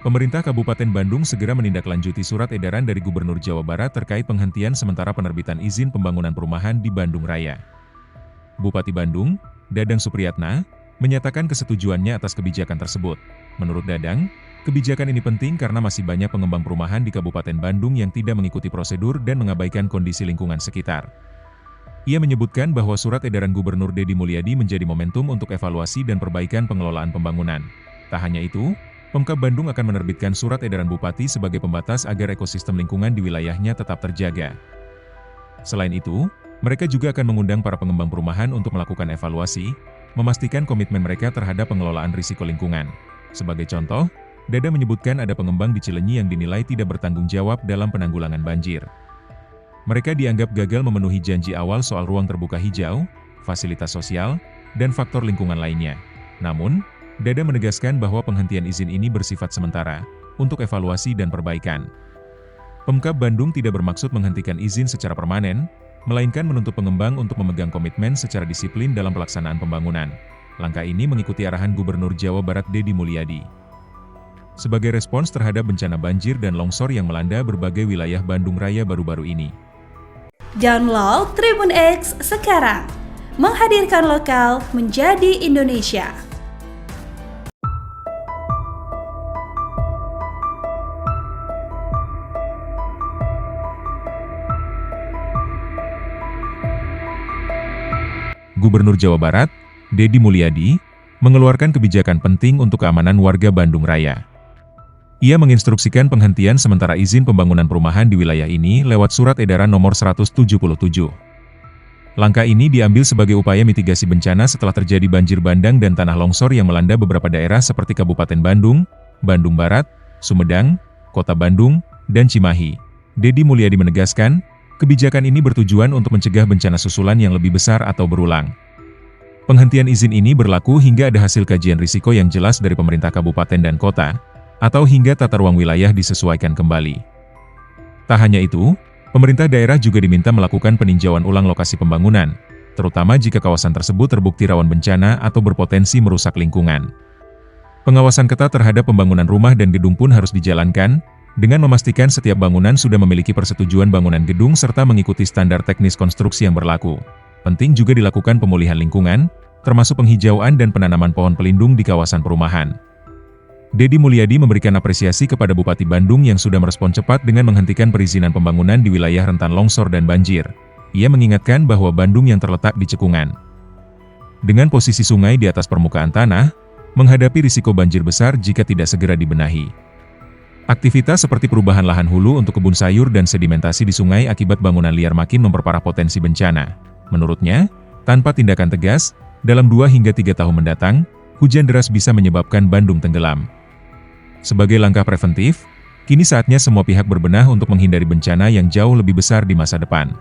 Pemerintah Kabupaten Bandung segera menindaklanjuti surat edaran dari Gubernur Jawa Barat terkait penghentian sementara penerbitan izin pembangunan perumahan di Bandung Raya. Bupati Bandung, Dadang Supriyatna, menyatakan kesetujuannya atas kebijakan tersebut. Menurut Dadang, kebijakan ini penting karena masih banyak pengembang perumahan di Kabupaten Bandung yang tidak mengikuti prosedur dan mengabaikan kondisi lingkungan sekitar. Ia menyebutkan bahwa surat edaran Gubernur Deddy Mulyadi menjadi momentum untuk evaluasi dan perbaikan pengelolaan pembangunan. Tak hanya itu, Pemkab Bandung akan menerbitkan surat edaran Bupati sebagai pembatas agar ekosistem lingkungan di wilayahnya tetap terjaga. Selain itu, mereka juga akan mengundang para pengembang perumahan untuk melakukan evaluasi, memastikan komitmen mereka terhadap pengelolaan risiko lingkungan. Sebagai contoh, Dada menyebutkan ada pengembang di Cileunyi yang dinilai tidak bertanggung jawab dalam penanggulangan banjir. Mereka dianggap gagal memenuhi janji awal soal ruang terbuka hijau, fasilitas sosial, dan faktor lingkungan lainnya. Namun, Dada menegaskan bahwa penghentian izin ini bersifat sementara, untuk evaluasi dan perbaikan. Pemkab Bandung tidak bermaksud menghentikan izin secara permanen, melainkan menuntut pengembang untuk memegang komitmen secara disiplin dalam pelaksanaan pembangunan. Langkah ini mengikuti arahan Gubernur Jawa Barat Deddy Mulyadi. Sebagai respons terhadap bencana banjir dan longsor yang melanda berbagai wilayah Bandung Raya baru-baru ini. Download Tribun X sekarang, menghadirkan lokal menjadi Indonesia. Gubernur Jawa Barat, Deddy Mulyadi, mengeluarkan kebijakan penting untuk keamanan warga Bandung Raya. Ia menginstruksikan penghentian sementara izin pembangunan perumahan di wilayah ini lewat Surat Edaran Nomor 177. Langkah ini diambil sebagai upaya mitigasi bencana setelah terjadi banjir bandang dan tanah longsor yang melanda beberapa daerah seperti Kabupaten Bandung, Bandung Barat, Sumedang, Kota Bandung, dan Cimahi. Deddy Mulyadi menegaskan, kebijakan ini bertujuan untuk mencegah bencana susulan yang lebih besar atau berulang. Penghentian izin ini berlaku hingga ada hasil kajian risiko yang jelas dari pemerintah kabupaten dan kota, atau hingga tata ruang wilayah disesuaikan kembali. Tak hanya itu, pemerintah daerah juga diminta melakukan peninjauan ulang lokasi pembangunan, terutama jika kawasan tersebut terbukti rawan bencana atau berpotensi merusak lingkungan. Pengawasan ketat terhadap pembangunan rumah dan gedung pun harus dijalankan, dengan memastikan setiap bangunan sudah memiliki persetujuan bangunan gedung serta mengikuti standar teknis konstruksi yang berlaku. Penting juga dilakukan pemulihan lingkungan, termasuk penghijauan dan penanaman pohon pelindung di kawasan perumahan. Deddy Mulyadi memberikan apresiasi kepada Bupati Bandung yang sudah merespon cepat dengan menghentikan perizinan pembangunan di wilayah rentan longsor dan banjir. Ia mengingatkan bahwa Bandung yang terletak di cekungan, dengan posisi sungai di atas permukaan tanah, menghadapi risiko banjir besar jika tidak segera dibenahi. Aktivitas seperti perubahan lahan hulu untuk kebun sayur dan sedimentasi di sungai akibat bangunan liar makin memperparah potensi bencana. Menurutnya, tanpa tindakan tegas, dalam 2 hingga 3 tahun mendatang, hujan deras bisa menyebabkan Bandung tenggelam. Sebagai langkah preventif, kini saatnya semua pihak berbenah untuk menghindari bencana yang jauh lebih besar di masa depan.